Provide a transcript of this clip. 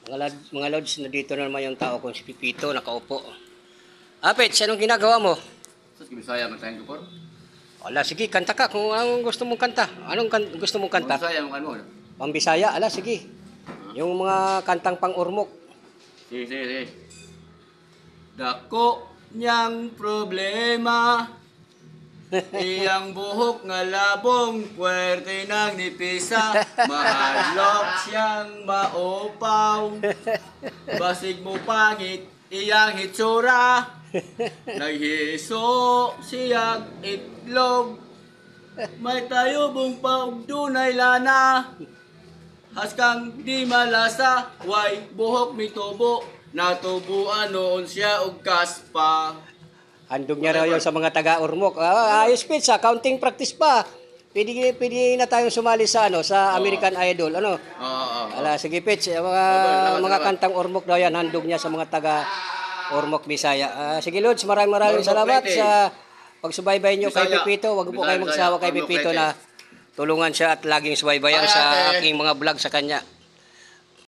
Mga lods, na dito na naman yung tao kung si Pipito, nakaupo. Pets, anong ginagawa mo? Sus, Bisaya man tayong kupor. Ala, sige, kanta ka kung anong gusto mong kanta. Anong gusto mong kanta? Bisaya man mo. Pambisaya, ala, sige. Yung mga kantang pang-urmok. Sige. Dako niyang problema. Iyang buhok nga labong puwerte nang nipisa. Mahalok siyang maupaw. Basig mo pangit iyang hitsura. Naghiso siyang itlog. May tayubong paugdunay lana. Haskang di malasa, way buhok mitubo. Natubuan noon siya og kaspa. Handog niya raw yun sa mga taga-urmok. Ayos, Pets, counting practice pa. Pwede na tayong sumali sa sa American Idol. Ano? Ala, sige, Pets, mga kantang urmok daw yan. Handog niya sa mga taga-urmok Bisaya. Sige, Lods, maraming salamat sa pagsubaybay niyo kay Pipito. Huwag po kayo magsawa kay Pipito na tulungan siya at laging subaybayan sa aking mga vlog sa kanya.